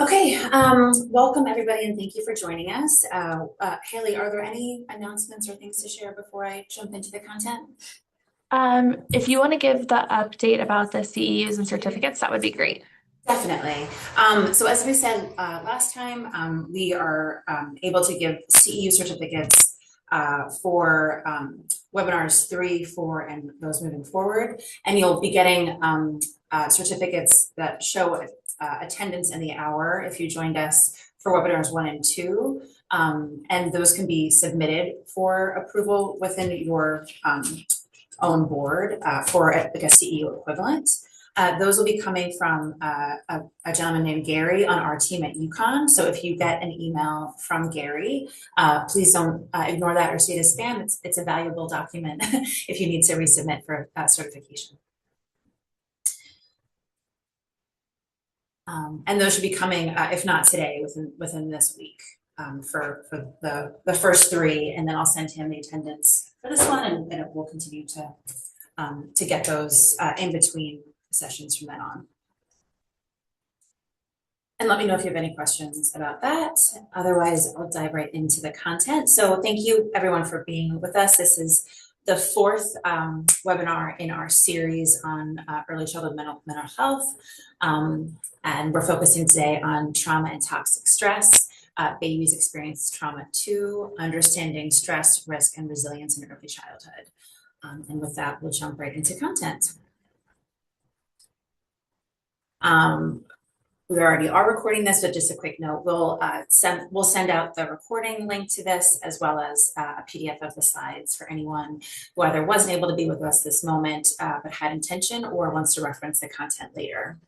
Okay, welcome everybody and thank you for joining us. Haley, are there any announcements or things to share before I jump into the content? If you want to give the update about the CEUs and certificates, that would be great. Definitely. So as we said last time, we are able to give CEU certificates for webinars 3, 4, and those moving forward. And you'll be getting certificates that show attendance in the hour if you joined us for webinars 1 and 2. And those can be submitted for approval within your own board for like a CEU equivalent. Those will be coming from a gentleman named Gary on our team at UCONN. So if you get an email from Gary, please don't ignore that or see it as spam. It's a valuable document if you need to resubmit for certification. And those should be coming, if not today, within this week for the first 3, and then I'll send him the attendance for this one, and it will continue to get those in between sessions from then on. And let me know if you have any questions about that. Otherwise, I'll dive right into the content. So thank you everyone for being with us. This is the 4th webinar in our series on early childhood mental health. And we're focusing today on trauma and toxic stress. Babies experience trauma too, understanding stress, risk, and resilience in early childhood. And with that, we'll jump right into content. We already are recording this, but just a quick note, we'll send out the recording link to this, as well as a PDF of the slides for anyone who either wasn't able to be with us this moment, but had intention or wants to reference the content later.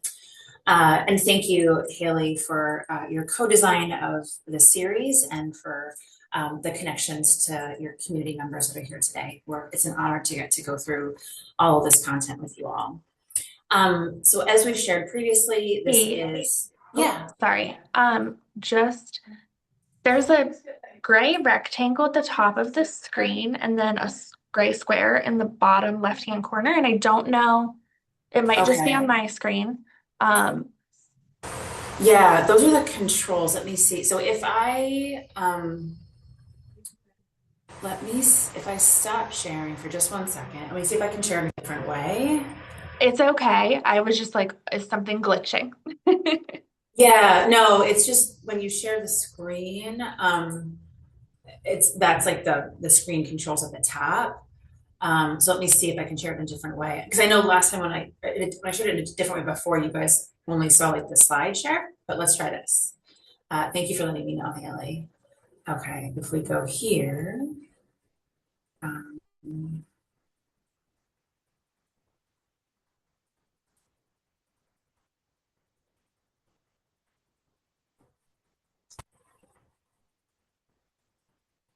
And thank you, Haley, for your co-design of the series and for the connections to your community members that are here today. It's an honor to get to go through all of this content with you all. So as we've shared previously, this is, yeah. Sorry. Just there's a gray rectangle at the top of the screen and then a gray square in the bottom left-hand corner. And I don't know, it might just be on my screen. Yeah, those are the controls. Let me see. So if I, if I stop sharing for just 1 second, let me see if I can share in a different way. It's okay. I was just like, is something glitching? Yeah, no, it's just when you share the screen, that's like the screen controls at the top. So let me see if I can share it in a different way. Because I know last time when I shared it in a different way before, you guys only saw like the slide share, but let's try this. Thank you for letting me know, Haley. Okay, if we go here.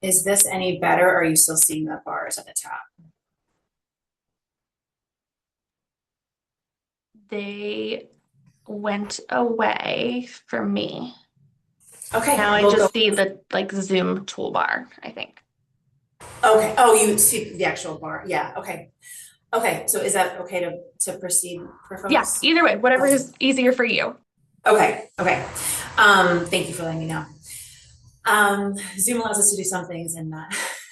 Is this any better, or are you still seeing the bars at the top? They went away for me. Okay. Now I just see the like Zoom toolbar, I think. Okay. Oh, you see the actual bar. Yeah. Okay. Okay. So is that okay to proceed for folks? Yeah, either way, whatever is easier for you. Okay. Okay. Thank you for letting me know. Zoom allows us to do some things and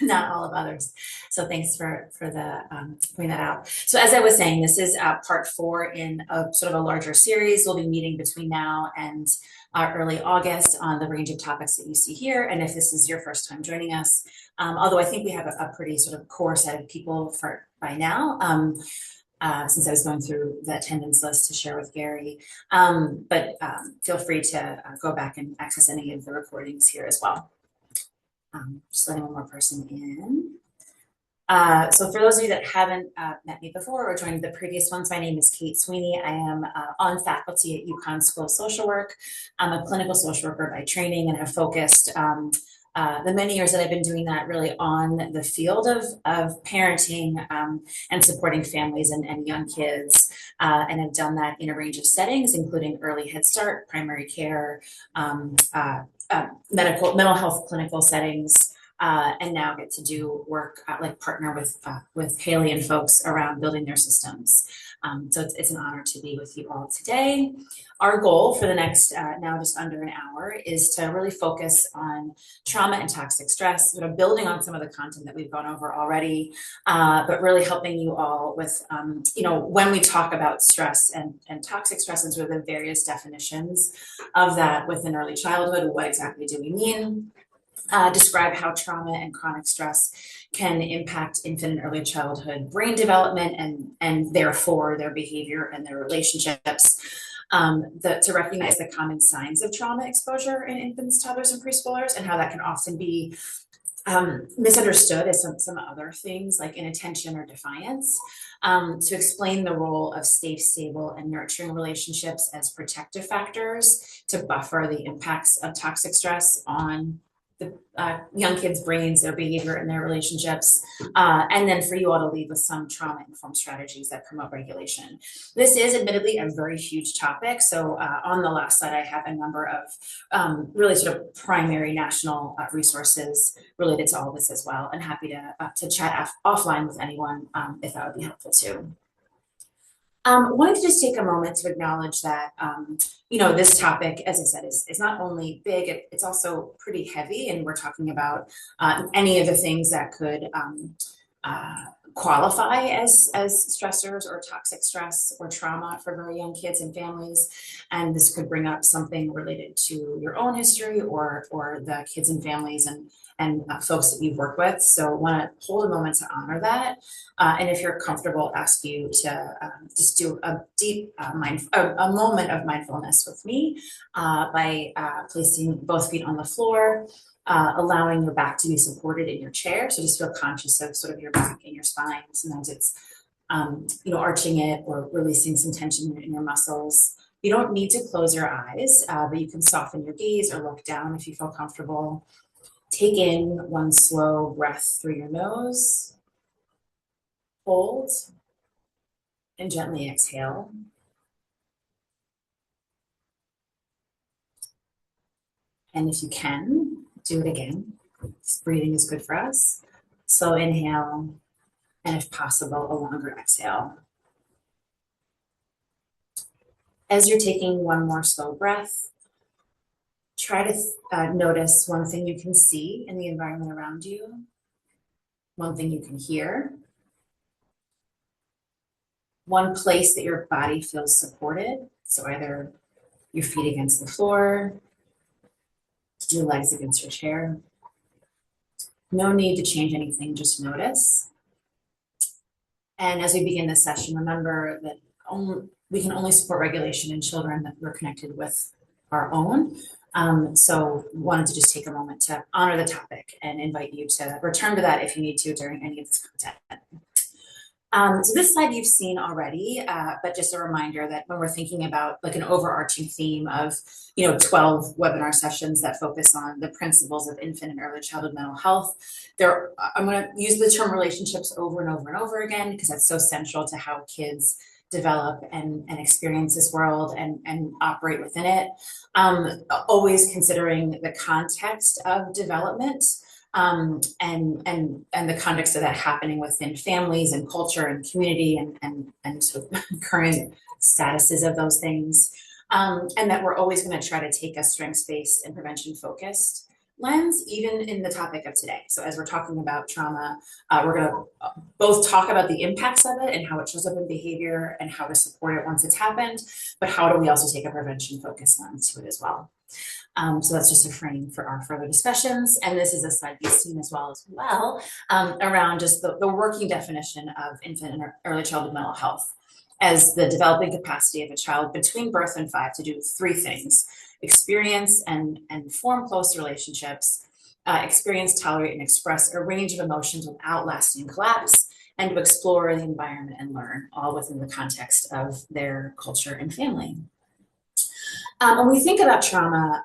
not all of others. So thanks for pointing that out. So as I was saying, this is part 4 in a sort of a larger series. We'll be meeting between now and early August on the range of topics that you see here. And if this is your first time joining us, although I think we have a pretty sort of core set of people by now, since I was going through the attendance list to share with Gary, but feel free to go back and access any of the recordings here as well. Just letting one more person in. So for those of you that haven't met me before or joined the previous ones, my name is Kate Sweeney. I am on faculty at UConn School of Social Work. I'm a clinical social worker by training and have focused the many years that I've been doing that really on the field of parenting and supporting families and young kids, and have done that in a range of settings, including early Head Start, primary care, mental health clinical settings, and now get to do work, like partner with Haley and folks around building their systems. So it's an honor to be with you all today. Our goal for the next, now just under an hour, is to really focus on trauma and toxic stress, sort of building on some of the content that we've gone over already, but really helping you all with, when we talk about stress and toxic stress and sort of the various definitions of that within early childhood, what exactly do we mean? Describe how trauma and chronic stress can impact infant and early childhood brain development and therefore their behavior and their relationships. To recognize the common signs of trauma exposure in infants, toddlers, and preschoolers, and how that can often be misunderstood as some other things like inattention or defiance. To explain the role of safe, stable, and nurturing relationships as protective factors to buffer the impacts of toxic stress on the young kids' brains, their behavior, and their relationships, and then for you all to lead with some trauma-informed strategies that promote regulation. This is admittedly a very huge topic, so on the last slide I have a number of really sort of primary national resources related to all this as well, and happy to chat offline with anyone if that would be helpful too. Wanted to just take a moment to acknowledge that, this topic, as I said, is not only big, it's also pretty heavy, and we're talking about any of the things that could qualify as stressors or toxic stress or trauma for very young kids and families. And this could bring up something related to your own history or the kids and families and folks that you've worked with. So want to hold a moment to honor that. And if you're comfortable, ask you to just do a deep a moment of mindfulness with me by placing both feet on the floor, allowing your back to be supported in your chair. So just feel conscious of sort of your back and your spine. Sometimes it's, arching it or releasing some tension in your muscles. You don't need to close your eyes, but you can soften your gaze or look down if you feel comfortable. Take in one slow breath through your nose, hold, and gently exhale. And if you can, do it again. Breathing is good for us. Slow inhale, and if possible, a longer exhale. As you're taking one more slow breath, try to notice one thing you can see in the environment around you, one thing you can hear, one place that your body feels supported. So either your feet against the floor, your legs against your chair. No need to change anything, just notice. And as we begin this session, remember that we can only support regulation in children that we're connected with our own. So wanted to just take a moment to honor the topic and invite you to return to that if you need to during any of this content. So this slide you've seen already, but just a reminder that when we're thinking about like an overarching theme of, 12 webinar sessions that focus on the principles of infant and early childhood mental health, I'm going to use the term relationships over and over and over again because that's so central to how kids develop and experience this world and operate within it. Always considering the context of development and the context of that happening within families and culture and community and sort of current statuses of those things. And that we're always going to try to take a strengths-based and prevention-focused lens, even in the topic of today. So as we're talking about trauma, we're going to both talk about the impacts of it and how it shows up in behavior and how to support it once it's happened, but how do we also take a prevention-focused lens to it as well. So that's just a frame for our further discussions. And this is a slide you've seen as well around just the working definition of infant and early childhood mental health as the developing capacity of a child between birth and 5 to do 3 things: experience and form close relationships, experience, tolerate, and express a range of emotions without lasting collapse, and to explore the environment and learn, all within the context of their culture and family. When we think about trauma,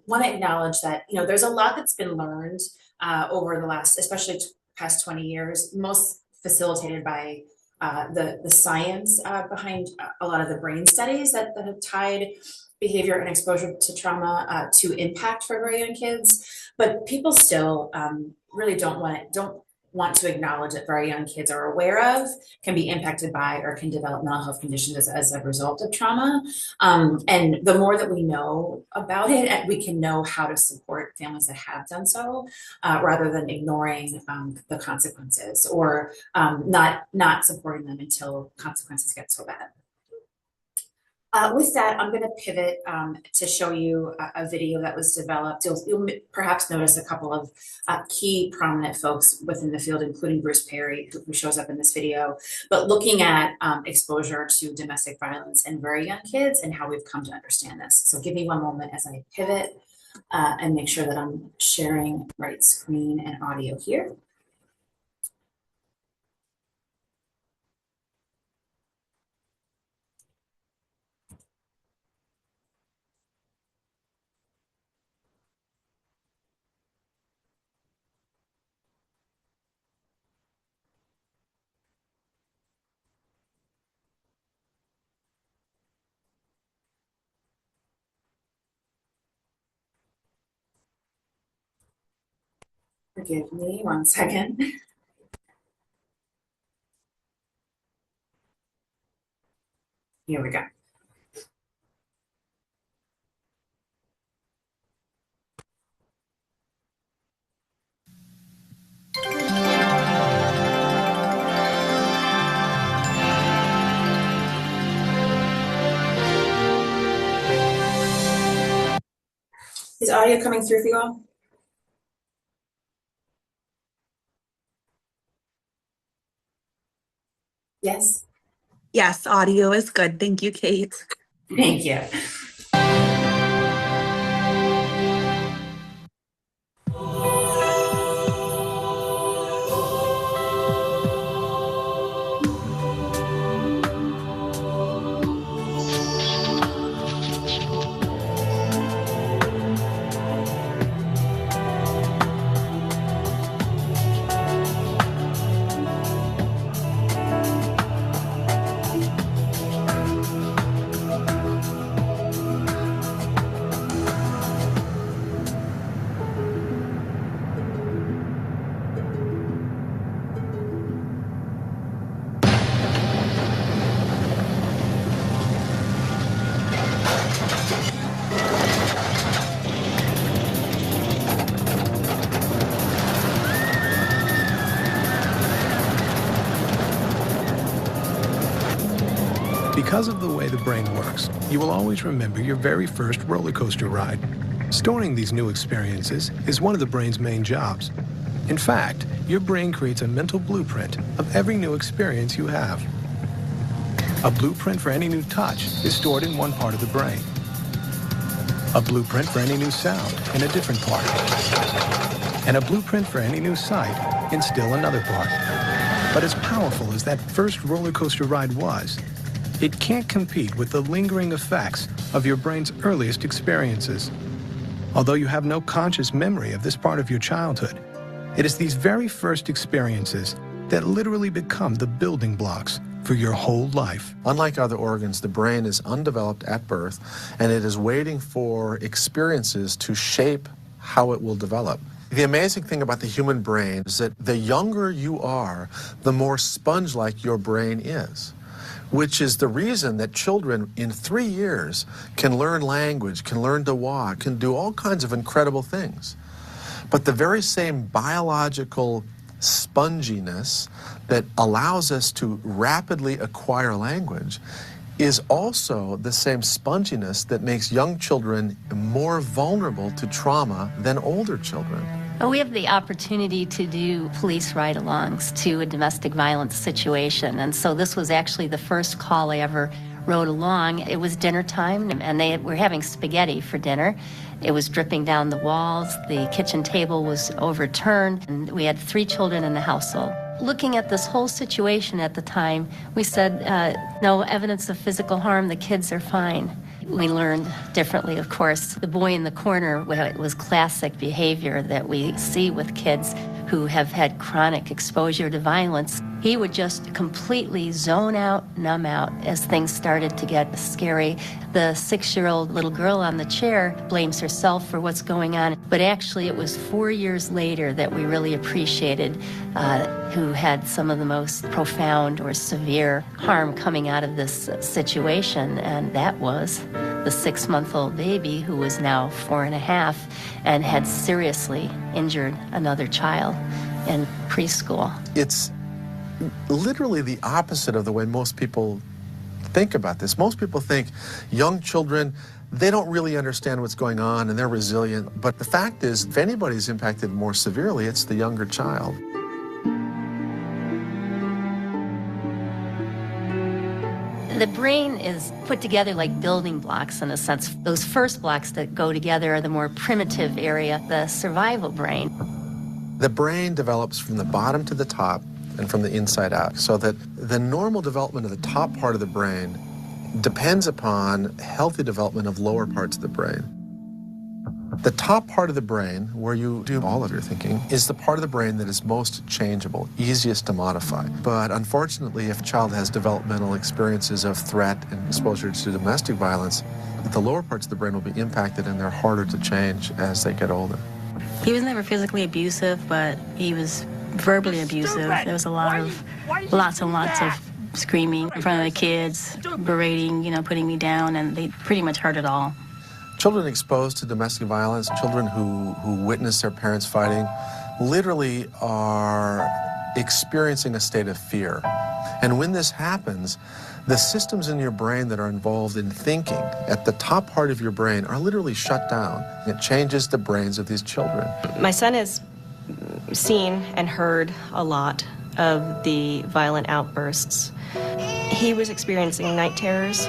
want to acknowledge that there's a lot that's been learned over the last, especially past 20 years, most facilitated by the science behind a lot of the brain studies that have tied behavior and exposure to trauma to impact for very young kids. But people still really don't want to acknowledge that very young kids are aware of can be impacted by or can develop mental health conditions as a result of trauma. And the more that we know about it, we can know how to support families that have done so, rather than ignoring the consequences or not supporting them until consequences get so bad. With that, I'm going to pivot to show you a video that was developed. You'll perhaps notice a couple of key prominent folks within the field, including Bruce Perry, who shows up in this video, but looking at exposure to domestic violence in very young kids and how we've come to understand this. So give me one moment as I pivot and make sure that I'm sharing right screen and audio here. Forgive me 1 second. Here we go. Is audio coming through for you all? Yes? Yes, audio is good. Thank you, Kate. Thank you. Because of the way the brain works, you will always remember your very first roller coaster ride. Storing these new experiences is one of the brain's main jobs. In fact, your brain creates a mental blueprint of every new experience you have. A blueprint for any new touch is stored in one part of the brain. A blueprint for any new sound in a different part. And a blueprint for any new sight in still another part. But as powerful as that first roller coaster ride was, it can't compete with the lingering effects of your brain's earliest experiences. Although you have no conscious memory of this part of your childhood, it is these very first experiences that literally become the building blocks for your whole life. Unlike other organs, the brain is undeveloped at birth, and it is waiting for experiences to shape how it will develop. The amazing thing about the human brain is that the younger you are, the more sponge-like your brain is, which is the reason that children in 3 years can learn language, can learn to walk, can do all kinds of incredible things. But the very same biological sponginess that allows us to rapidly acquire language is also the same sponginess that makes young children more vulnerable to trauma than older children. We have the opportunity to do police ride-alongs to a domestic violence situation, and so this was actually the first call I ever rode along. It was dinner time, and they were having spaghetti for dinner. It was dripping down the walls, the kitchen table was overturned, and we had 3 children in the household. Looking at this whole situation at the time, we said, no evidence of physical harm, the kids are fine. We learned differently, of course. The boy in the corner was classic behavior that we see with kids who have had chronic exposure to violence, he would just completely zone out, numb out as things started to get scary. The 6-year-old little girl on the chair blames herself for what's going on, but actually it was 4 years later that we really appreciated who had some of the most profound or severe harm coming out of this situation, and that was the 6-month-old baby who was now 4.5 and had seriously injured another child in preschool. It's literally the opposite of the way most people think about this. Most people think young children, they don't really understand what's going on and they're resilient. But the fact is, if anybody's impacted more severely, it's the younger child. The brain is put together like building blocks in a sense. Those first blocks that go together are the more primitive area, the survival brain. The brain develops from the bottom to the top and from the inside out, so that the normal development of the top part of the brain depends upon healthy development of lower parts of the brain. The top part of the brain, where you do all of your thinking, is the part of the brain that is most changeable, easiest to modify. But unfortunately, if a child has developmental experiences of threat and exposure to domestic violence, the lower parts of the brain will be impacted and they're harder to change as they get older. He was never physically abusive, but he was verbally abusive. There was lots and lots of screaming in front of the kids, berating, putting me down, and they pretty much heard it all. Children exposed to domestic violence, children who witness their parents fighting, literally are experiencing a state of fear. And when this happens, the systems in your brain that are involved in thinking at the top part of your brain are literally shut down. It changes the brains of these children. My son has seen and heard a lot of the violent outbursts. He was experiencing night terrors,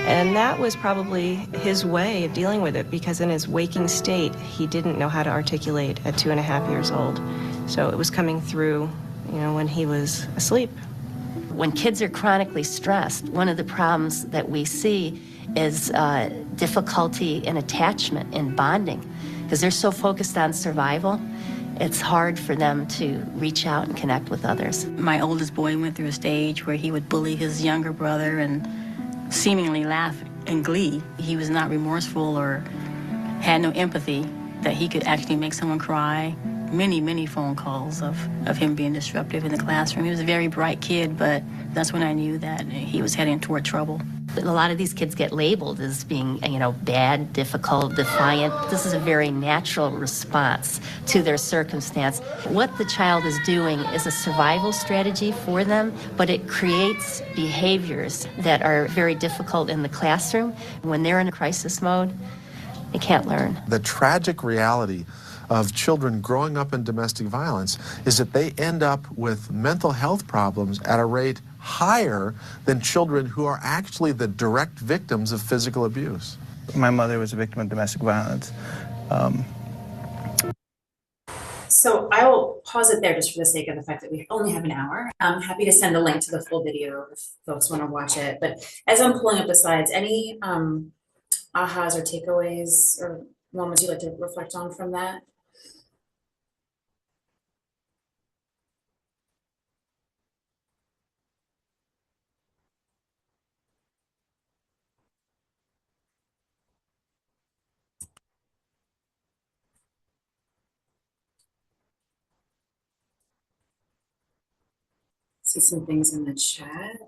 and that was probably his way of dealing with it, because in his waking state, he didn't know how to articulate at 2.5 years old. So it was coming through, when he was asleep. When kids are chronically stressed, one of the problems that we see is difficulty in attachment, in bonding, because they're so focused on survival. It's hard for them to reach out and connect with others. My oldest boy went through a stage where he would bully his younger brother and seemingly laugh in glee. He was not remorseful or had no empathy that he could actually make someone cry. Many phone calls of him being disruptive in the classroom. He was a very bright kid, but that's when I knew that he was heading toward trouble. A lot of these kids get labeled as being, bad, difficult, defiant. This is a very natural response to their circumstance. What the child is doing is a survival strategy for them, but it creates behaviors that are very difficult in the classroom. When they're in a crisis mode, they can't learn. The tragic reality of children growing up in domestic violence is that they end up with mental health problems at a rate higher than children who are actually the direct victims of physical abuse. My mother was a victim of domestic violence. So I will pause it there just for the sake of the fact that we only have an hour. I'm happy to send a link to the full video if folks want to watch it. But as I'm pulling up the slides, any ahas or takeaways or moments you'd like to reflect on from that? See some things in the chat.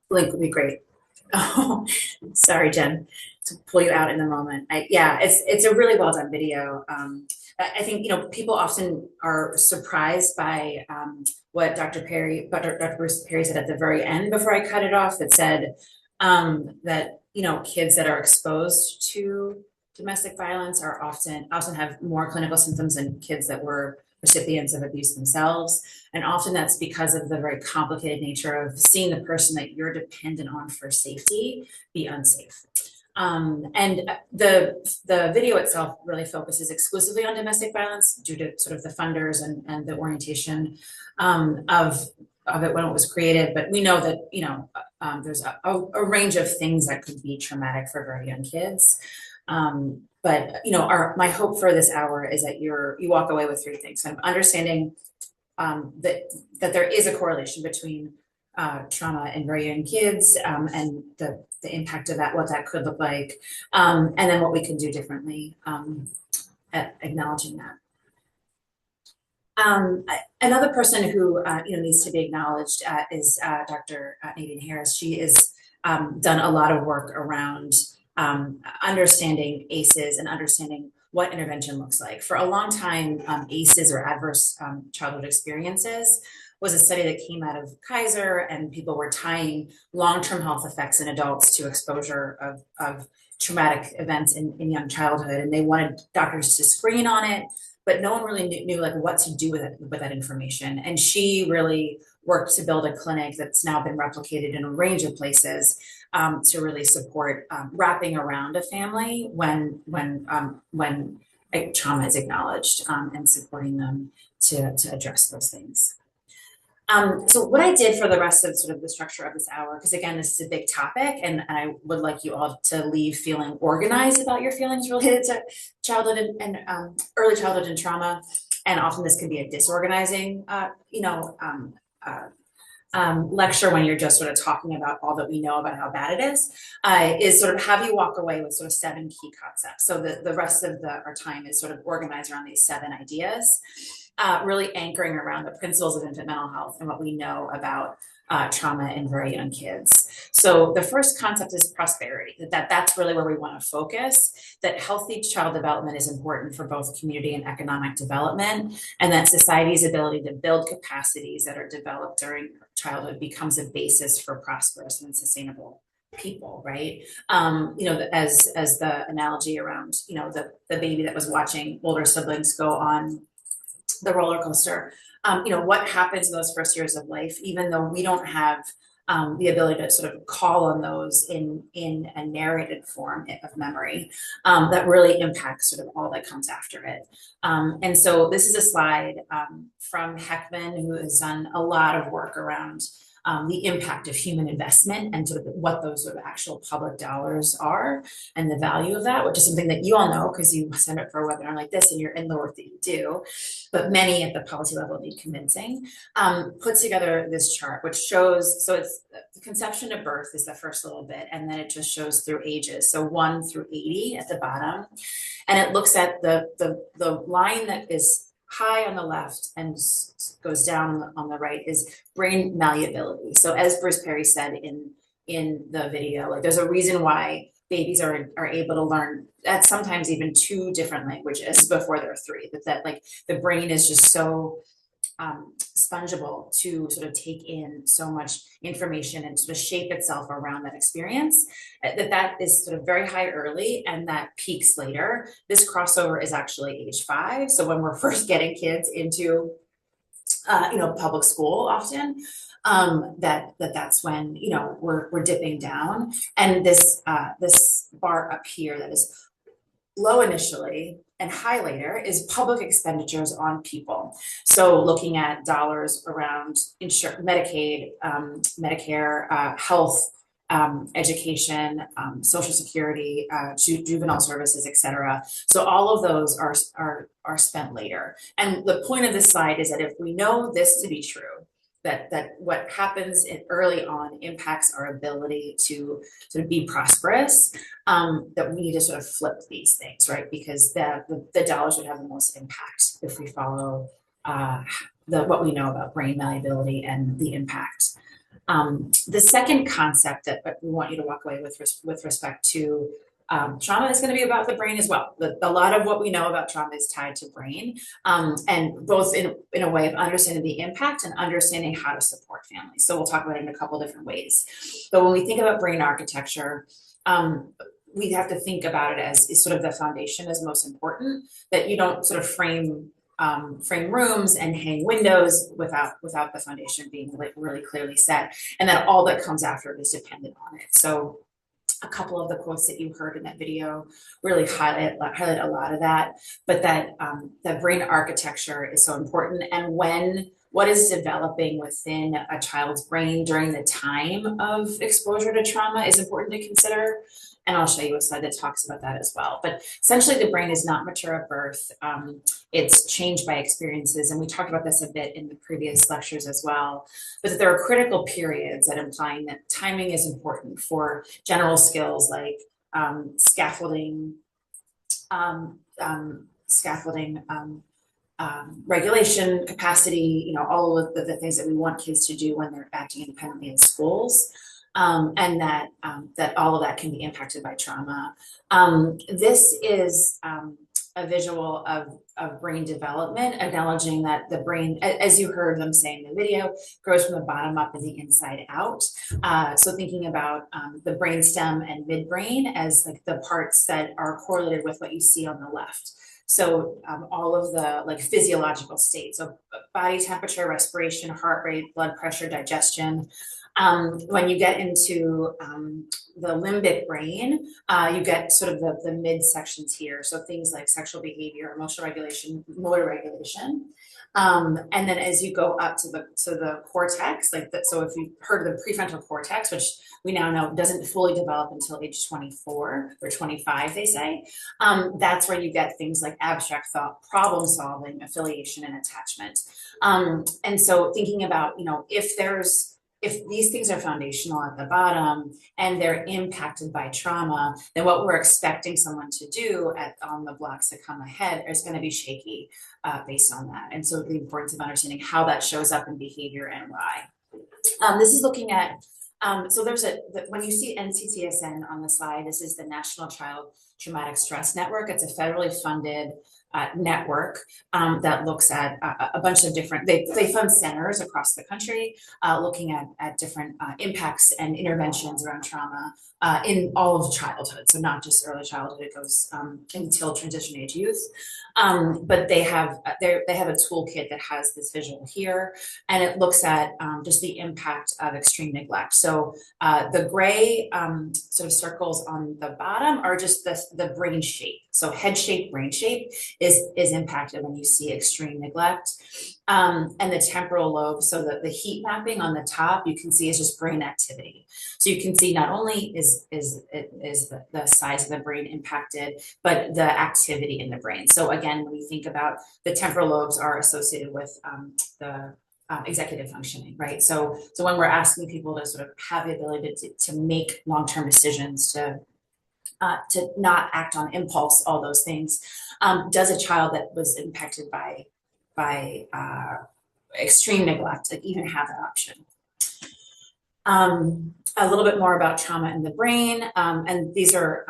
Link would be great. Oh, sorry, Jen, to pull you out in the moment. Yeah, it's a really well done video. I think people often are surprised by what Dr. Bruce Perry said at the very end before I cut it off. That said that kids that are exposed to domestic violence are often have more clinical symptoms than kids that were recipients of abuse themselves. And often that's because of the very complicated nature of seeing the person that you're dependent on for safety be unsafe. And the video itself really focuses exclusively on domestic violence due to sort of the funders and the orientation of it when it was created. But we know that, there's a range of things that could be traumatic for very young kids. But my hope for this hour is that you walk away with three things: kind of understanding that there is a correlation between trauma in very young kids, and the impact of that, what that could look like, and then what we can do differently at acknowledging that. Another person who needs to be acknowledged is Dr. Nadine Harris. She has done a lot of work around understanding ACEs and understanding what intervention looks like. For a long time, ACEs, or adverse childhood experiences, was a study that came out of Kaiser, and people were tying long-term health effects in adults to exposure of traumatic events in young childhood, and they wanted doctors to screen on it, but no one really knew like what to do with that information. And she really worked to build a clinic that's now been replicated in a range of places to really support wrapping around a family when a trauma is acknowledged, and supporting them to address those things. So what I did for the rest of sort of the structure of this hour, because again, this is a big topic, and I would like you all to leave feeling organized about your feelings related to childhood and early childhood and trauma. And often this can be a disorganizing, lecture when you're just sort of talking about all that we know about how bad it is sort of have you walk away with sort of 7 key concepts. So the rest of our time is sort of organized around these 7 ideas. Really anchoring around the principles of infant mental health and what we know about trauma in very young kids. So the first concept is prosperity, that's really where we want to focus, that healthy child development is important for both community and economic development, and that society's ability to build capacities that are developed during childhood becomes a basis for prosperous and sustainable people, right? As the analogy around, the baby that was watching older siblings go on the roller coaster, what happens in those first years of life, even though we don't have the ability to sort of call on those in a narrated form of memory, that really impacts sort of all that comes after it. And so this is a slide from Heckman, who has done a lot of work around the impact of human investment and sort of what those sort of actual public dollars are and the value of that, which is something that you all know because you signed up for a webinar like this and you're in the work that you do, but many at the policy level need convincing, puts together this chart, which shows, so it's the conception to birth is the first little bit, and then it just shows through ages. So 1 through 80 at the bottom. And it looks at the line that is high on the left and goes down on the right is brain malleability. So as Bruce Perry said in the video, like there's a reason why babies are able to learn at sometimes even 2 different languages before they're 3, that like the brain is just so spongeable to sort of take in so much information and sort of shape itself around that experience, that is sort of very high early and that peaks later. This crossover is actually age 5. So when we're first getting kids into public school often, that's when we're dipping down, and this bar up here that is low initially and high later is public expenditures on people. So looking at dollars around Medicaid, Medicare, health, education, Social Security, juvenile services, etc. So all of those are spent later. And the point of this slide is that if we know this to be true, that what happens early on impacts our ability to sort of be prosperous, that we need to sort of flip these things, right? Because the dollars would have the most impact if we follow what we know about brain malleability and the impact. The second concept that we want you to walk away with respect to trauma is going to be about the brain as well. A lot of what we know about trauma is tied to brain, and both in a way of understanding the impact and understanding how to support families. So we'll talk about it in a couple different ways. But when we think about brain architecture, we have to think about it as sort of the foundation is most important, that you don't sort of frame rooms and hang windows without the foundation being really clearly set, and that all that comes after is dependent on it. So a couple of the quotes that you heard in that video really highlight a lot of that, but that brain architecture is so important. And when what is developing within a child's brain during the time of exposure to trauma is important to consider. And I'll show you a slide that talks about that as well. But essentially, the brain is not mature at birth. It's changed by experiences. And we talked about this a bit in the previous lectures as well. But that there are critical periods that implying that timing is important for general skills like scaffolding, regulation, capacity, all of the things that we want kids to do when they're acting independently in schools. And that all of that can be impacted by trauma. This is a visual of brain development, acknowledging that the brain, as you heard them say in the video, grows from the bottom up and the inside out. So thinking about the brainstem and midbrain as like the parts that are correlated with what you see on the left. So all of the physiological states, so body temperature, respiration, heart rate, blood pressure, digestion. When you get into the limbic brain, you get sort of the mid sections here. So things like sexual behavior, emotional regulation, motor regulation. And then as you go up to the cortex, so if you've heard of the prefrontal cortex, which we now know doesn't fully develop until age 24 or 25, they say, that's where you get things like abstract thought, problem solving, affiliation, and attachment. And so thinking about, if these things are foundational at the bottom and they're impacted by trauma, then what we're expecting someone to do on the blocks that come ahead is going to be shaky based on that. And so the importance of understanding how that shows up in behavior and why. This is looking at, so when you see NCTSN on the slide, this is the National Child Traumatic Stress Network. It's a federally funded network that looks at a bunch of different, they fund centers across the country looking at different impacts and interventions around trauma in all of childhood. So not just early childhood, it goes until transition age youth. But they have a toolkit that has this visual here, and it looks at just the impact of extreme neglect. So the gray sort of circles on the bottom are just the brain shape. So head shape, brain shape is impacted when you see extreme neglect. And the temporal lobe, so the heat mapping on the top, you can see is just brain activity. So you can see not only is the size of the brain impacted, but the activity in the brain. So again, when we think about the temporal lobes are associated with the executive functioning, right? So when we're asking people to sort of have the ability to make long-term decisions, to not act on impulse, all those things, does a child that was impacted by extreme neglect even have that option? A little bit more about trauma in the brain, and these are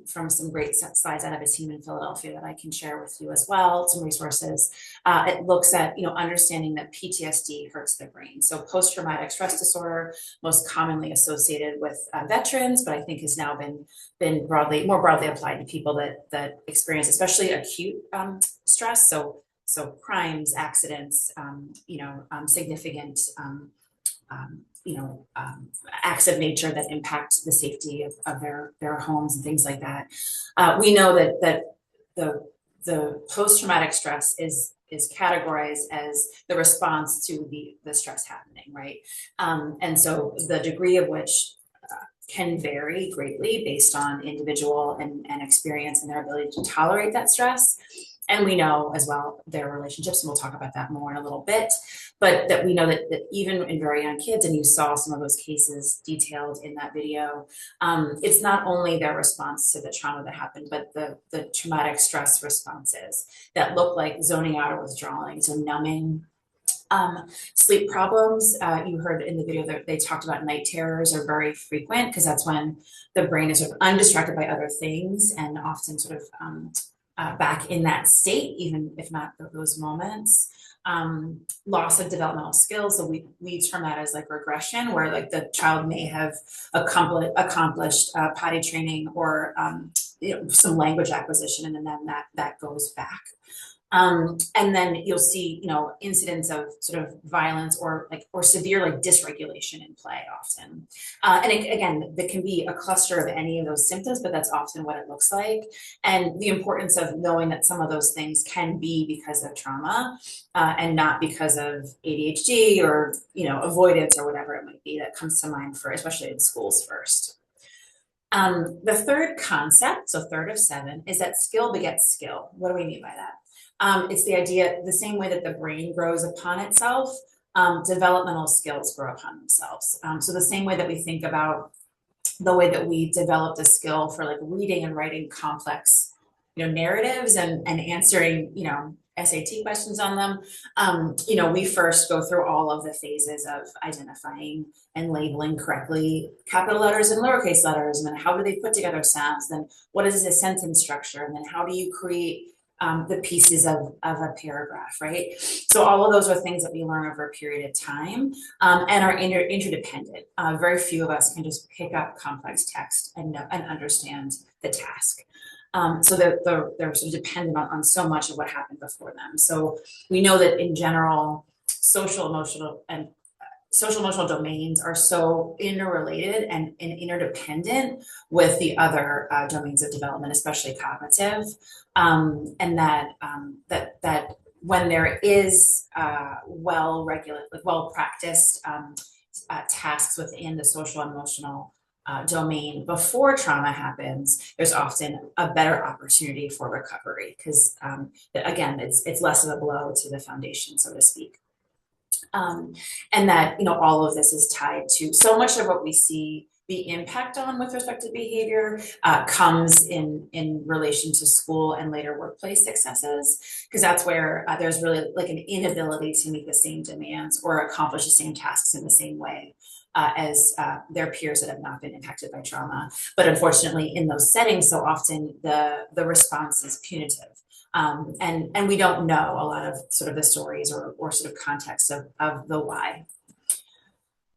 from some great slides out of a team in Philadelphia that I can share with you as well, some resources. It looks at understanding that PTSD hurts the brain. So post-traumatic stress disorder, most commonly associated with veterans, but I think has now been more broadly applied to people that experience especially acute stress. So crimes, accidents, significant, acts of nature that impact the safety of their homes and things like that. We know that the post-traumatic stress is categorized as the response to the stress happening, right? And so the degree of which can vary greatly based on individual and experience and their ability to tolerate that stress. And we know as well their relationships, and we'll talk about that more in a little bit, but that we know that even in very young kids, and you saw some of those cases detailed in that video, it's not only their response to the trauma that happened, but the traumatic stress responses that look like zoning out or withdrawing, so numbing. Sleep problems, you heard in the video that they talked about night terrors are very frequent because that's when the brain is sort of undistracted by other things and often sort of back in that state, even if not those moments. Loss of developmental skills. So we term that as like regression, where like the child may have accomplished potty training or some language acquisition, and then that goes back. And then you'll see, incidents of sort of violence or severe dysregulation in play often. And again, there can be a cluster of any of those symptoms, but that's often what it looks like. And the importance of knowing that some of those things can be because of trauma, and not because of ADHD or, avoidance or whatever it might be that comes to mind for, especially in schools first. The third concept, so third of 7, is that skill begets skill. What do we mean by that? It's the idea, the same way that the brain grows upon itself, developmental skills grow upon themselves. So the same way that we think about the way that we developed a skill for reading and writing complex, narratives and answering, SAT questions on them. We first go through all of the phases of identifying and labeling correctly capital letters and lowercase letters, and then how do they put together sounds, then what is a sentence structure, and then how do you create the pieces of a paragraph, right? So all of those are things that we learn over a period of time, and are interdependent. Very few of us can just pick up complex text and understand the task. So they're sort of dependent on so much of what happened before them. So we know that in general, social emotional domains are so interrelated and interdependent with the other domains of development, especially cognitive, and that when there is well-regulated, well-practiced tasks within the social and emotional domain before trauma happens, there's often a better opportunity for recovery because, again, it's less of a blow to the foundation, so to speak. And that, all of this is tied to so much of what we see the impact on with respect to behavior comes in relation to school and later workplace successes, because that's where there's really an inability to meet the same demands or accomplish the same tasks in the same way as their peers that have not been impacted by trauma. But unfortunately, in those settings, so often the response is punitive. And we don't know a lot of sort of the stories or sort of context of the why.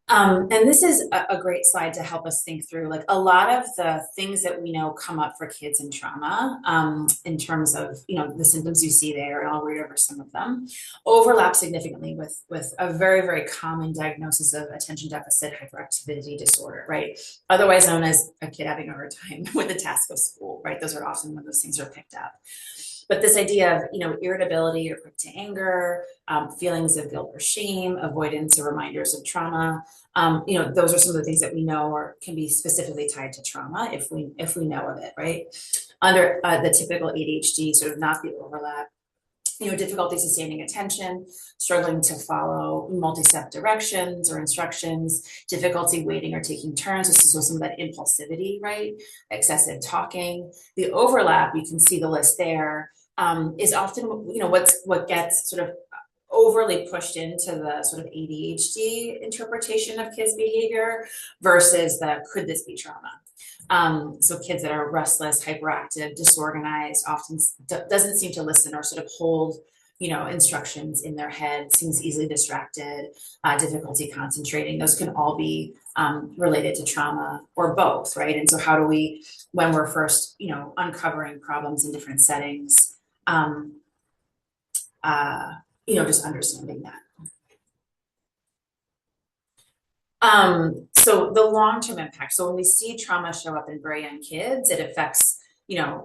And this is a great slide to help us think through a lot of the things that we know come up for kids in trauma, in terms of, the symptoms you see there, and I'll read over some of them, overlap significantly with a very, very common diagnosis of attention deficit hyperactivity disorder, right? Otherwise known as a kid having a hard time with the task of school, right? Those are often when those things are picked up. But this idea of, irritability or quick to anger, feelings of guilt or shame, avoidance or reminders of trauma, those are some of the things that we know or can be specifically tied to trauma if we know of it, right? Under the typical ADHD, sort of not the overlap, difficulty sustaining attention, struggling to follow multi-step directions or instructions, difficulty waiting or taking turns. This is some of that impulsivity, right? Excessive talking. The overlap, you can see the list there, is often, what gets sort of overly pushed into the sort of ADHD interpretation of kids' behavior versus the could this be trauma? So kids that are restless, hyperactive, disorganized, often doesn't seem to listen or sort of hold, instructions in their head, seems easily distracted, difficulty concentrating. Those can all be related to trauma or both, right? And so how do we, when we're first, uncovering problems in different settings, just understanding that. So the long-term impact. So when we see trauma show up in very young kids, it affects,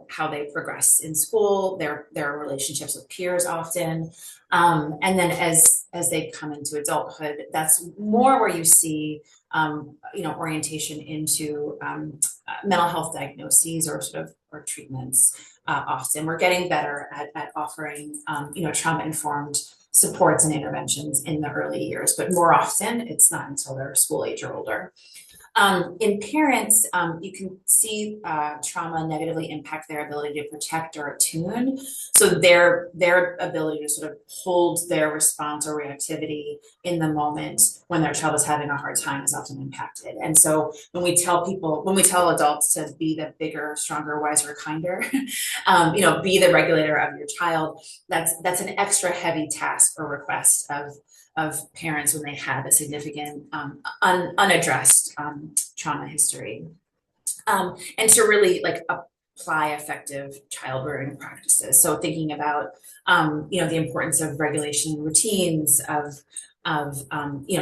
how they progress in school, their relationships with peers often. And then as they come into adulthood, that's more where you see, orientation into mental health diagnoses or treatments. Often we're getting better at offering, trauma-informed supports and interventions in the early years, but more often it's not until they're school age or older. In parents, you can see trauma negatively impact their ability to protect or attune. So their ability to sort of hold their response or reactivity in the moment when their child is having a hard time is often impacted. And so when we tell adults to be the bigger, stronger, wiser, kinder, be the regulator of your child, that's an extra heavy task or request of parents when they have a significant unaddressed trauma history. And to really apply effective child rearing practices. So thinking about, the importance of regulation and routines, of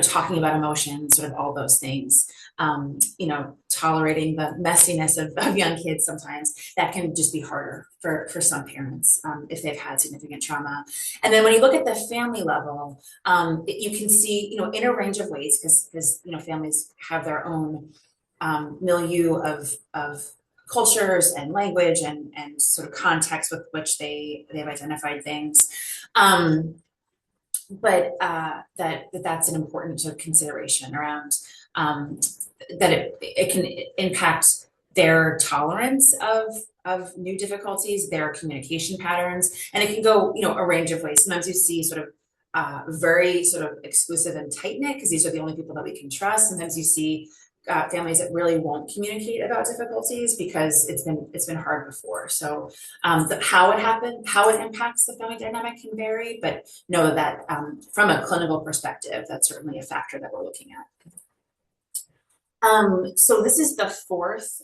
talking about emotions, sort of all those things, tolerating the messiness of young kids sometimes, that can just be harder for some parents if they've had significant trauma. And then when you look at the family level, you can see, in a range of ways, because families have their own milieu of cultures and language and sort of context with which they've identified things. But that's an important sort of consideration around that it can impact their tolerance of new difficulties, their communication patterns, and it can go, a range of ways. Sometimes you see sort of very sort of exclusive and tight-knit, because these are the only people that we can trust. Sometimes you see families that really won't communicate about difficulties because it's been hard before. So how it impacts the family dynamic can vary, but know that from a clinical perspective, that's certainly a factor that we're looking at. So this is the fourth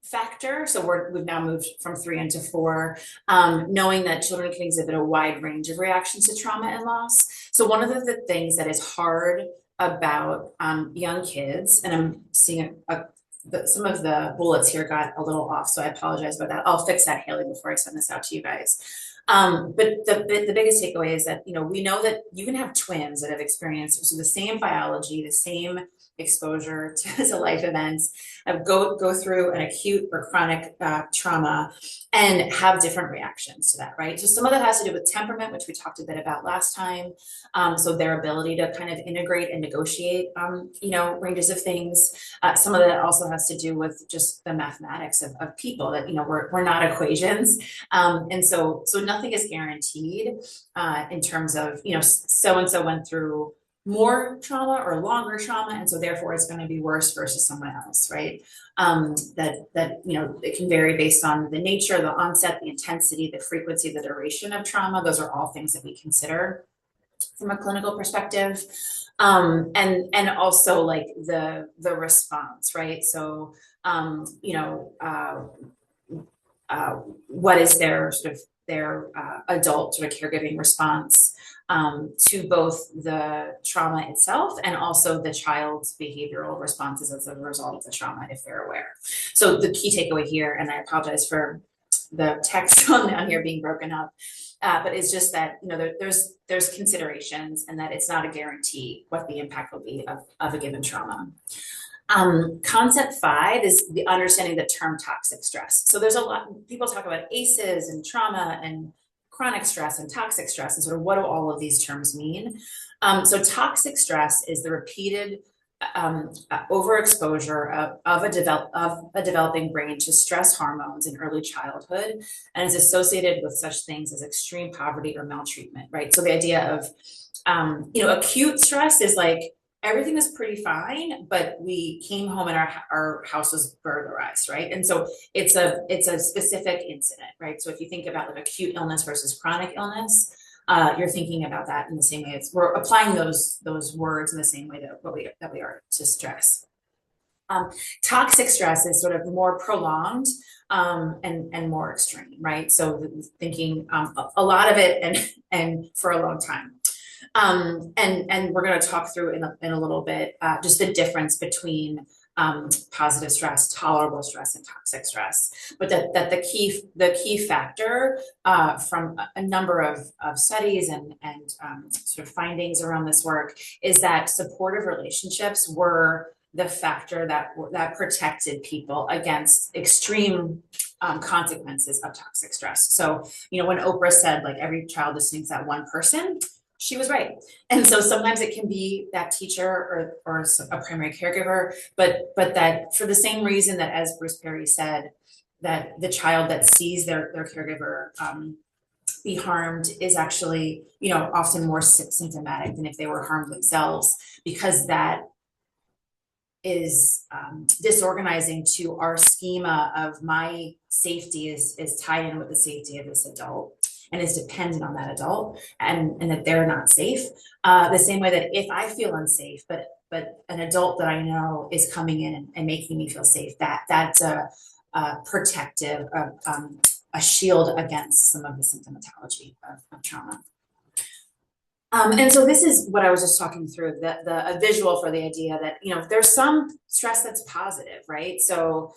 factor. So we've now moved from 3 into 4, knowing that children can exhibit a wide range of reactions to trauma and loss. So one of the things that is hard about young kids, and I'm seeing some of the bullets here got a little off, so I apologize about that. I'll fix that, Haley, before I send this out to you guys. But the biggest takeaway is that, we know that you can have twins that have experienced the same biology, the same exposure to life events, go through an acute or chronic trauma and have different reactions to that, right? So some of that has to do with temperament, which we talked a bit about last time. So their ability to kind of integrate and negotiate, ranges of things. Some of that also has to do with just the mathematics of people that, we're not equations. And so nothing is guaranteed in terms of, so-and-so went through more trauma or longer trauma, and so therefore it's going to be worse versus someone else, right? That it can vary based on the nature, the onset, the intensity, the frequency, the duration of trauma. Those are all things that we consider from a clinical perspective, and also like the response, right? So what is their sort of adult sort of caregiving response to both the trauma itself and also the child's behavioral responses as a result of the trauma, if they're aware. So the key takeaway here, and I apologize for the text down here being broken up, but it's just that, there's considerations, and that it's not a guarantee what the impact will be of a given trauma. Concept 5 is the understanding the term toxic stress. So there's a lot, people talk about ACEs and trauma and chronic stress and toxic stress, and sort of what do all of these terms mean? So toxic stress is the repeated overexposure of a developing brain to stress hormones in early childhood, and is associated with such things as extreme poverty or maltreatment, right? So the idea of, acute stress is like, everything was pretty fine, but we came home and our house was burglarized, right? And so it's a specific incident, right? So if you think about like acute illness versus chronic illness, you're thinking about that in the same way. We're applying those words in the same way that we are to stress. Toxic stress is sort of more prolonged and more extreme, right? So thinking a lot of it and for a long time. And we're going to talk through in a little bit just the difference between positive stress, tolerable stress, and toxic stress. But that the key factor from a number of studies and sort of findings around this work is that supportive relationships were the factor that protected people against extreme consequences of toxic stress. So, when Oprah said, like, every child just thinks that one person, she was right. And so sometimes it can be that teacher or a primary caregiver, but that for the same reason that, as Bruce Perry said, that the child that sees their caregiver be harmed is actually, often more symptomatic than if they were harmed themselves, because that is disorganizing to our schema of my safety is tied in with the safety of this adult and is dependent on that adult, and that they're not safe. The same way that if I feel unsafe, but an adult that I know is coming in and making me feel safe, that's a protective, a shield against some of the symptomatology of trauma. And so this is what I was just talking through, a visual for the idea that, you know, there's some stress that's positive, right? So,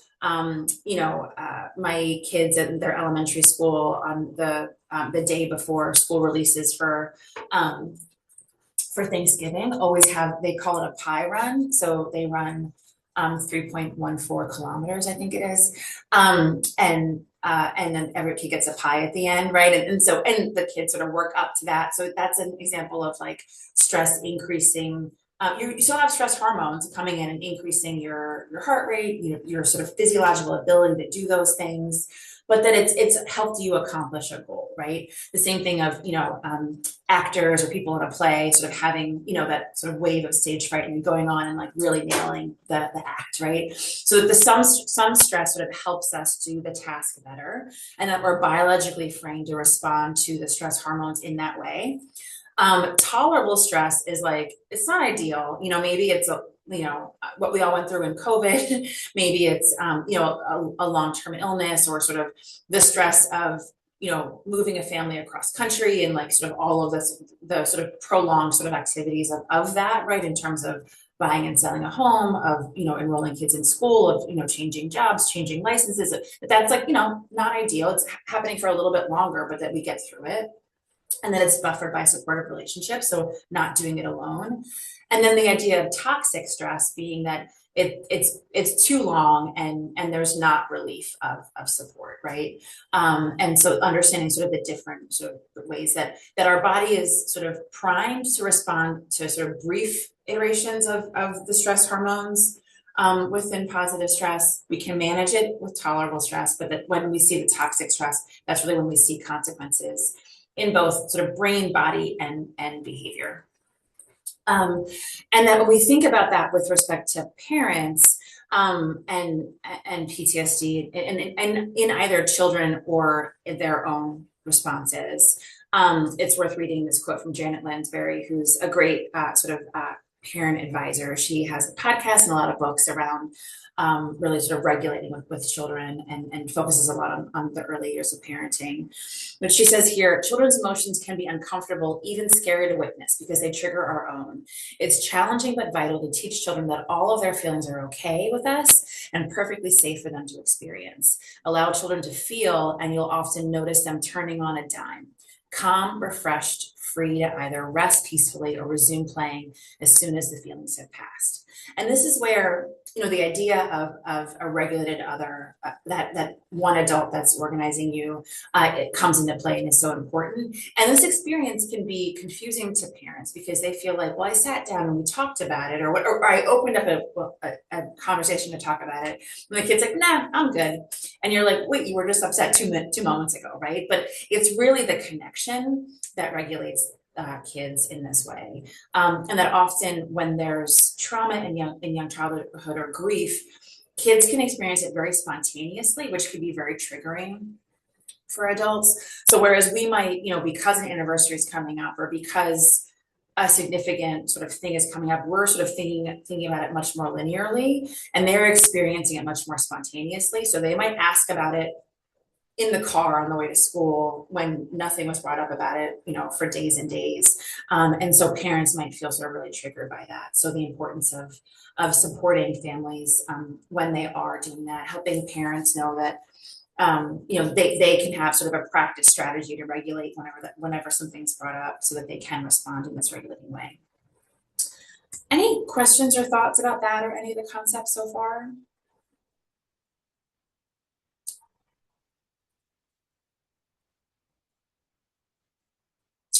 you know, my kids at their elementary school on the day before school releases for Thanksgiving always they call it a pie run. So they run 3.14 kilometers, I think it is. And then every kid gets a pie at the end, right? And the kids sort of work up to that. So that's an example of like stress increasing. You still have stress hormones coming in and increasing your heart rate, your sort of physiological ability to do those things, but that it's helped you accomplish a goal, right? The same thing of, you know, actors or people in a play sort of having, you know, that sort of wave of stage fright and going on and like really nailing the act, right? So that some stress sort of helps us do the task better, and that we're biologically framed to respond to the stress hormones in that way. Tolerable stress is like, it's not ideal. You know, maybe it's what we all went through in COVID. Maybe it's, you know, a long-term illness, or sort of the stress of, you know, moving a family across country and like sort of all of this, the sort of prolonged sort of activities of that, right? In terms of buying and selling a home, of, you know, enrolling kids in school, of, you know, changing jobs, changing licenses. That's like, you know, not ideal. It's happening for a little bit longer, but that we get through it. And then it's buffered by supportive relationships, so not doing it alone. And then the idea of toxic stress being that it's too long and there's not relief of support, right? And so understanding sort of the different sort of ways that our body is sort of primed to respond to sort of brief iterations of the stress hormones within positive stress. We can manage it with tolerable stress, but that when we see the toxic stress, that's really when we see consequences in both sort of brain, body, and behavior. And then when we think about that with respect to parents and PTSD, and in either children or in their own responses, it's worth reading this quote from Janet Lansbury, who's a great sort of parent advisor. She has a podcast and a lot of books around really sort of regulating with children, and focuses a lot on the early years of parenting. But she says here, children's emotions can be uncomfortable, even scary to witness, because they trigger our own. It's challenging but vital to teach children that all of their feelings are okay with us and perfectly safe for them to experience. Allow children to feel, and you'll often notice them turning on a dime. Calm, refreshed, free to either rest peacefully or resume playing as soon as the feelings have passed. And this is where, you know, the idea of a regulated other, that one adult that's organizing you, it comes into play and is so important. And this experience can be confusing to parents because they feel like, well, I sat down and we talked about it, or I opened up a conversation to talk about it. And the kid's like, nah, I'm good. And you're like, wait, you were just upset two moments ago, right? But it's really the connection that regulates kids in this way, and that often when there's trauma in young childhood or grief, kids can experience it very spontaneously, which could be very triggering for adults. So whereas we might, you know, because an anniversary is coming up, or because a significant sort of thing is coming up, we're sort of thinking about it much more linearly, and they're experiencing it much more spontaneously. So they might ask about it in the car on the way to school when nothing was brought up about it, you know, for days and days. And so parents might feel sort of really triggered by that. So the importance of supporting families when they are doing that, helping parents know that, you know, they can have sort of a practice strategy to regulate whenever something's brought up, so that they can respond in this regulating way. Any questions or thoughts about that or any of the concepts so far?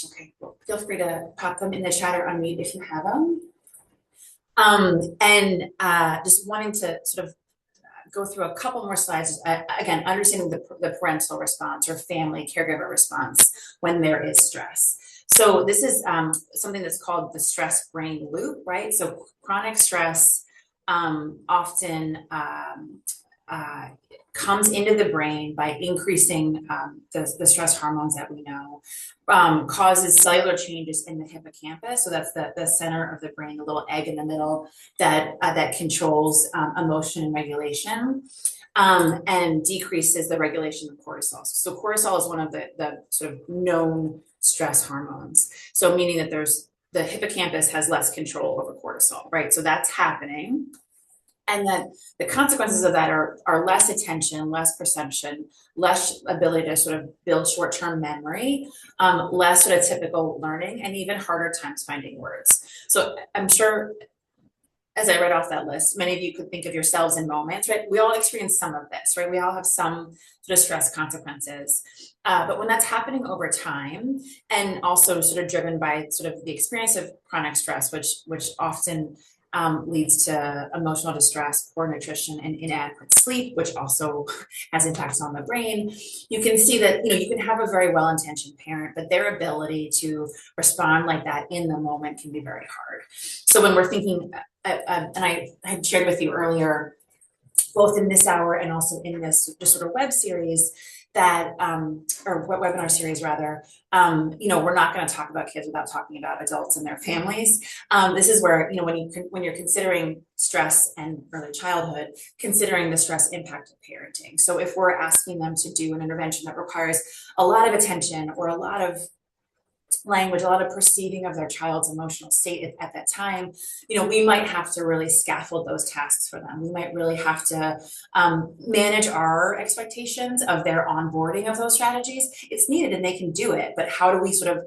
Okay, well, feel free to pop them in the chat or unmute if you have them. Just wanting to sort of go through a couple more slides. Again, understanding the parental response or family caregiver response when there is stress. So this is something that's called the stress brain loop, right? So chronic stress often comes into the brain by increasing the stress hormones that we know, causes cellular changes in the hippocampus. So that's the center of the brain, the little egg in the middle that controls emotion and regulation. and decreases the regulation of cortisol. So cortisol is one of the sort of known stress hormones. So meaning that the hippocampus has less control over cortisol, right? So that's happening. And then the consequences of that are less attention, less perception, less ability to sort of build short-term memory, less sort of typical learning, and even harder times finding words. So I'm sure, as I read off that list, many of you could think of yourselves in moments, right? We all experience some of this, right? We all have some sort of stress consequences. But when that's happening over time, and also sort of driven by sort of the experience of chronic stress, which often leads to emotional distress, poor nutrition, and inadequate sleep, which also has impacts on the brain. You can see that, you can have a very well-intentioned parent, but their ability to respond like that in the moment can be very hard. So when we're thinking, and I had shared with you earlier, both in this hour and also in this just sort of web series, that or webinar series rather, we're not going to talk about kids without talking about adults and their families. This is where, when you're considering stress and early childhood, considering the stress impact of parenting. So if we're asking them to do an intervention that requires a lot of attention or a lot of language, a lot of perceiving of their child's emotional state at that time, we might have to really scaffold those tasks for them. We might really have to manage our expectations of their onboarding of those strategies. It's needed and they can do it, but how do we sort of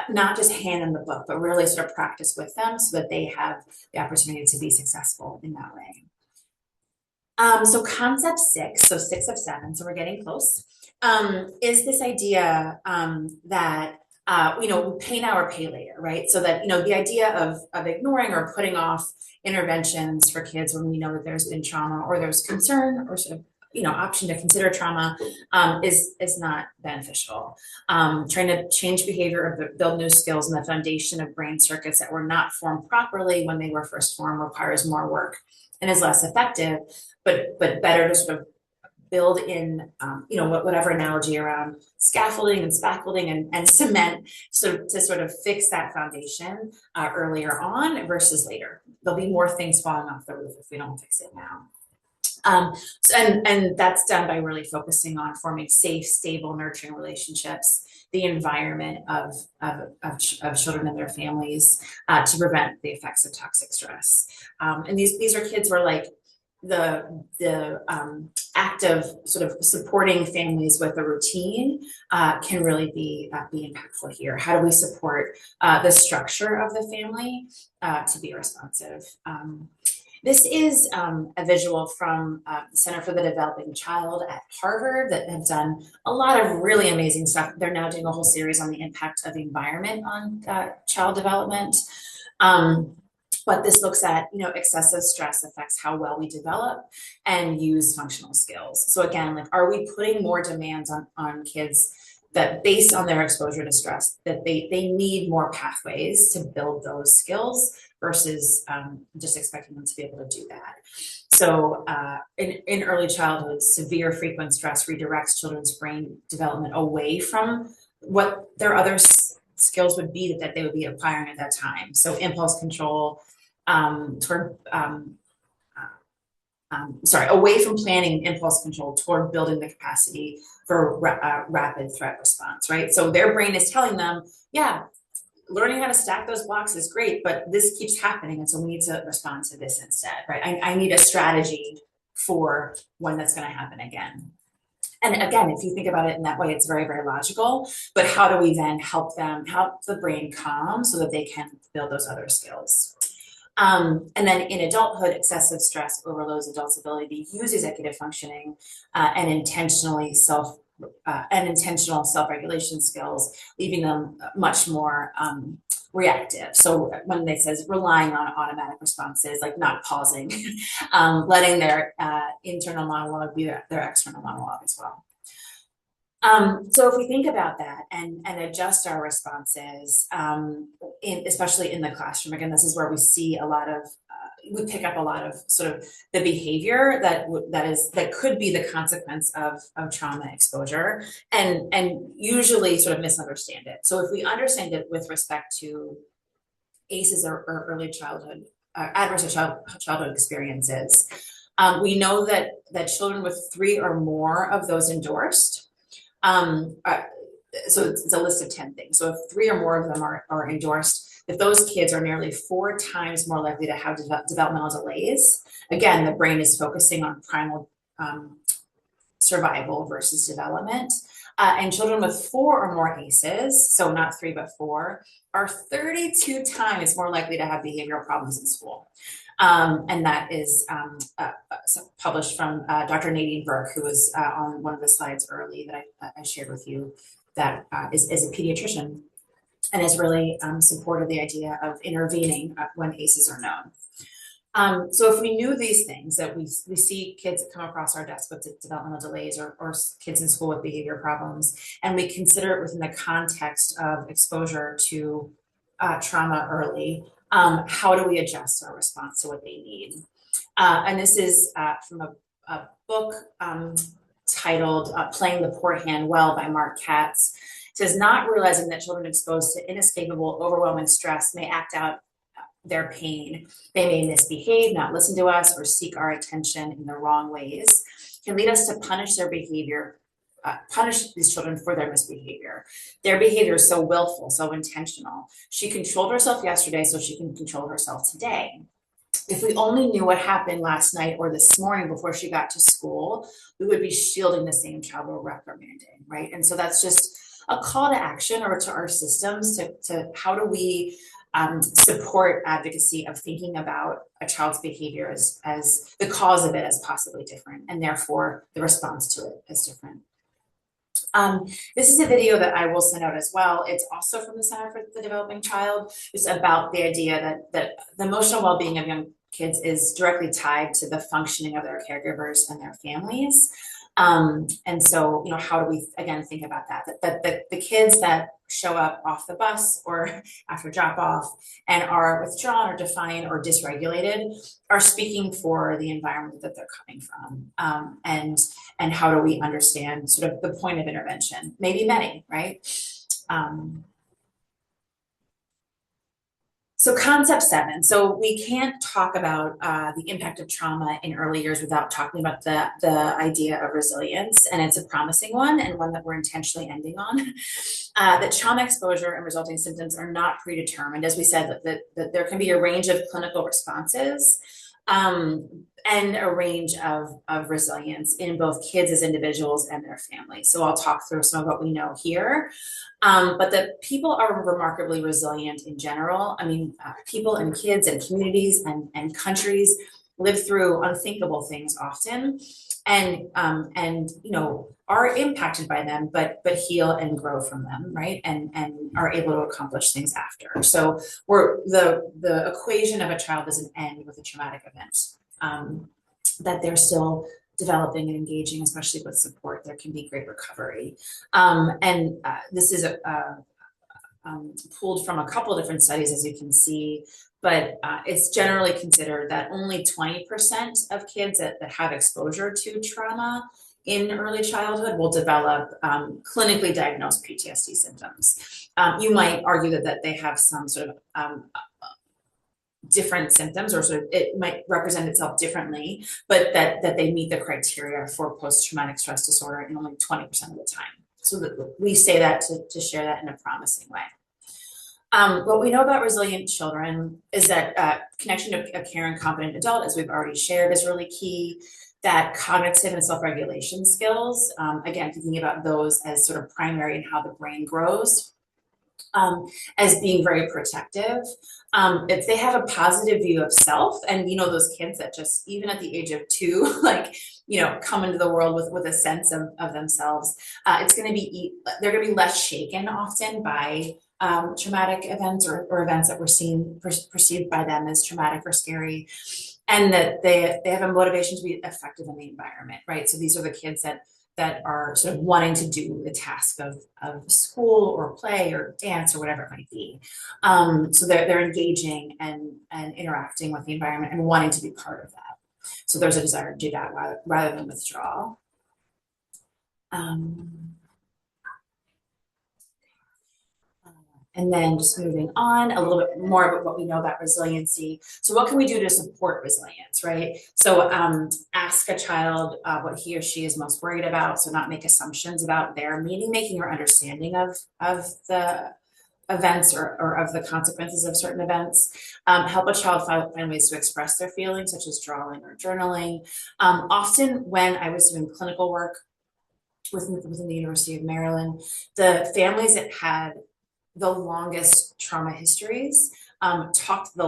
not just hand them the book, but really sort of practice with them so that they have the opportunity to be successful in that way. So concept 6, so 6 of 7, so we're getting close, is this idea that we pay now or pay later, right? So that, the idea of ignoring or putting off interventions for kids when we know that there's been trauma or there's concern or sort of, option to consider trauma is not beneficial. Trying to change behavior or build new skills and the foundation of brain circuits that were not formed properly when they were first formed requires more work and is less effective, but better to sort of build in, whatever analogy around scaffolding and spackling and cement, so to sort of fix that foundation earlier on versus later. There'll be more things falling off the roof if we don't fix it now. And that's done by really focusing on forming safe, stable, nurturing relationships, the environment of children and their families to prevent the effects of toxic stress. And these are kids where like the act of sort of supporting families with a routine can really be impactful here. How do we support the structure of the family to be responsive? This is a visual from the Center for the Developing Child at Harvard that have done a lot of really amazing stuff. They're now doing a whole series on the impact of the environment on child development. But this looks at, excessive stress affects how well we develop and use functional skills. So again, like, are we putting more demands on kids that based on their exposure to stress, that they need more pathways to build those skills versus just expecting them to be able to do that. So in early childhood, severe frequent stress redirects children's brain development away from what their other skills would be that they would be acquiring at that time. So impulse control, away from planning impulse control toward building the capacity for rapid threat response, right? So their brain is telling them, yeah, learning how to stack those blocks is great, but this keeps happening. And so we need to respond to this instead, right? I need a strategy for when that's going to happen again. And again, if you think about it in that way, it's very, very logical, but how do we then help the brain calm so that they can build those other skills? And then in adulthood, excessive stress overloads adults' ability to use executive functioning and intentional self-regulation skills, leaving them much more reactive. So when they says relying on automatic responses, like not pausing, letting their internal monologue be their external monologue as well. So if we think about that and adjust our responses, especially in the classroom, again, this is where we see a lot of, we pick up a lot of sort of the behavior that could be the consequence of trauma exposure and usually sort of misunderstand it. So if we understand it with respect to ACEs or early childhood, adverse childhood experiences, we know that that children with 3 or more of those endorsed, so it's a list of 10 things. So if 3 or more of them are endorsed, that those kids are nearly 4 times more likely to have developmental delays. Again, the brain is focusing on primal survival versus development. And children with 4 or more ACEs, so not 3 but 4, are 32 times more likely to have behavioral problems in school. And that is published from Dr. Nadine Burke, who was on one of the slides early that I shared with you, that is a pediatrician and has really supported the idea of intervening when ACEs are known. So if we knew these things, that we see kids that come across our desk with developmental delays or kids in school with behavior problems, and we consider it within the context of exposure to trauma early, how do we adjust our response to what they need? And this is from a book titled Playing the Poor Hand Well by Mark Katz. It says, not realizing that children exposed to inescapable, overwhelming stress may act out their pain. They may misbehave, not listen to us, or seek our attention in the wrong ways, can lead us to punish their behavior, punish these children for their misbehavior. Their behavior is so willful, so intentional. She controlled herself yesterday, so she can control herself today. If we only knew what happened last night or this morning before she got to school, we would be shielding the same child or reprimanding, right? And so that's just a call to action, or to our systems, to how do we support advocacy of thinking about a child's behavior as the cause of it as possibly different, and therefore the response to it as different. This is a video that I will send out as well. It's also from the Center for the Developing Child. It's about the idea that the emotional well-being of young kids is directly tied to the functioning of their caregivers and their families. And so, how do we, again, think about that the kids that show up off the bus or after drop off and are withdrawn or defiant or dysregulated are speaking for the environment that they're coming from. And how do we understand sort of the point of intervention? Maybe many, right? So concept 7. So we can't talk about the impact of trauma in early years without talking about the idea of resilience, and it's a promising one, and one that we're intentionally ending on. That trauma exposure and resulting symptoms are not predetermined. As we said, that there can be a range of clinical responses and a range of resilience in both kids as individuals and their families. So I'll talk through some of what we know here. But that people are remarkably resilient in general. I mean, people and kids and communities and countries live through unthinkable things often, and are impacted by them, but heal and grow from them, right? And are able to accomplish things after. So the equation of a child doesn't end with a traumatic event. That they're still developing and engaging, especially with support, there can be great recovery. This is pulled from a couple of different studies, as you can see, but it's generally considered that only 20% of kids that have exposure to trauma in early childhood will develop clinically diagnosed PTSD symptoms. You might argue that they have some sort of different symptoms, or sort of it might represent itself differently, but that they meet the criteria for post-traumatic stress disorder in only 20% of the time. So that we say that to share that in a promising way. What we know about resilient children is that connection to a caring, competent adult, as we've already shared, is really key. That cognitive and self-regulation skills, again, thinking about those as sort of primary in how the brain grows, as being very protective. If they have a positive view of self, and those kids that just, even at the age of 2, come into the world with a sense of themselves, it's going to be, they're going to be less shaken often by traumatic events or events that were perceived by them as traumatic or scary, and that they have a motivation to be effective in the environment, right? So these are the kids that are sort of wanting to do the task of school or play or dance or whatever it might be. So they're engaging and interacting with the environment and wanting to be part of that. So there's a desire to do that rather than withdraw. And then just moving on, a little bit more about what we know about resiliency. So what can we do to support resilience, right? So ask a child what he or she is most worried about. So not make assumptions about their meaning making or understanding of the events or of the consequences of certain events. Help a child find ways to express their feelings, such as drawing or journaling. Often when I was doing clinical work within the University of Maryland, the families that had the longest trauma histories talked the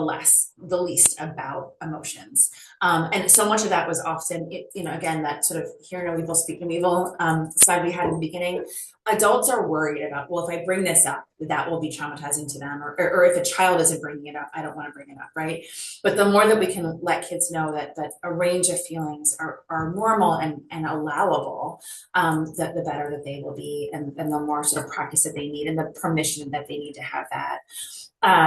least about emotions. And so much of that was often, again, that sort of hear no evil, speak no evil slide we had in the beginning. Adults are worried about, well, if I bring this up, that will be traumatizing to them, or if a child isn't bringing it up, I don't want to bring it up, right? But the more that we can let kids know that a range of feelings are normal and allowable, the better that they will be, and the more sort of practice that they need and the permission that they need to have that.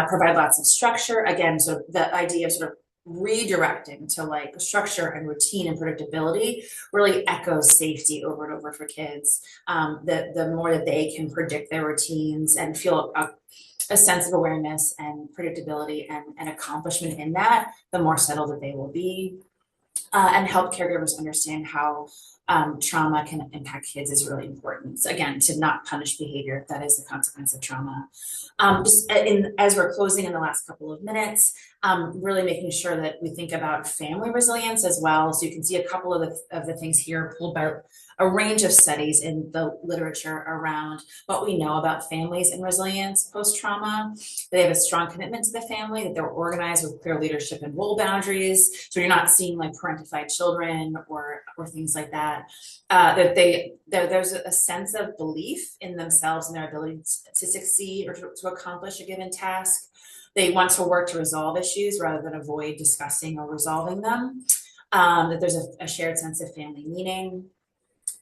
Provide lots of structure. Again, so the idea of sort of redirecting to like structure and routine and predictability really echoes safety over and over for kids. The more that they can predict their routines and feel a sense of awareness and predictability and accomplishment in that, the more settled that they will be. And help caregivers understand how trauma can impact kids is really important. So again, to not punish behavior that is the consequence of trauma. As we're closing in the last couple of minutes, really making sure that we think about family resilience as well. So you can see a couple of the things here pulled by a range of studies in the literature around what we know about families and resilience post-trauma. They have a strong commitment to the family, that they're organized with clear leadership and role boundaries. So you're not seeing like parentified children or things like that. There's a sense of belief in themselves and their ability to succeed or to accomplish a given task. They want to work to resolve issues rather than avoid discussing or resolving them. That there's a shared sense of family meaning.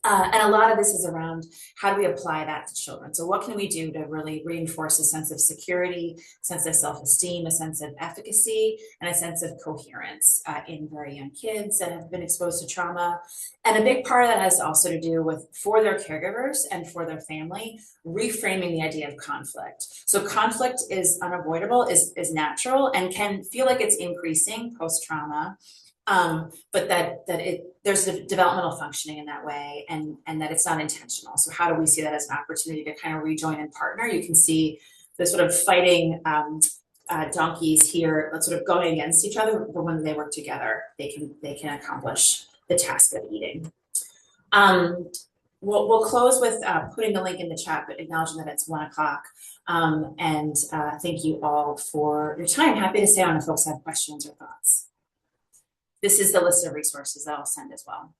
And a lot of this is around how do we apply that to children? So what can we do to really reinforce a sense of security, a sense of self-esteem, a sense of efficacy, and a sense of coherence in very young kids that have been exposed to trauma? And a big part of that has also to do with, for their caregivers and for their family, reframing the idea of conflict. So conflict is unavoidable, is natural, and can feel like it's increasing post-trauma. But there's a developmental functioning in that way, and that it's not intentional. So how do we see that as an opportunity to kind of rejoin and partner? You can see the sort of fighting donkeys here, sort of going against each other, but when they work together, they can accomplish the task of eating. We'll close with putting the link in the chat, but acknowledging that it's 1 o'clock. And thank you all for your time. Happy to stay on if folks have questions or thoughts. This is the list of resources that I'll send as well.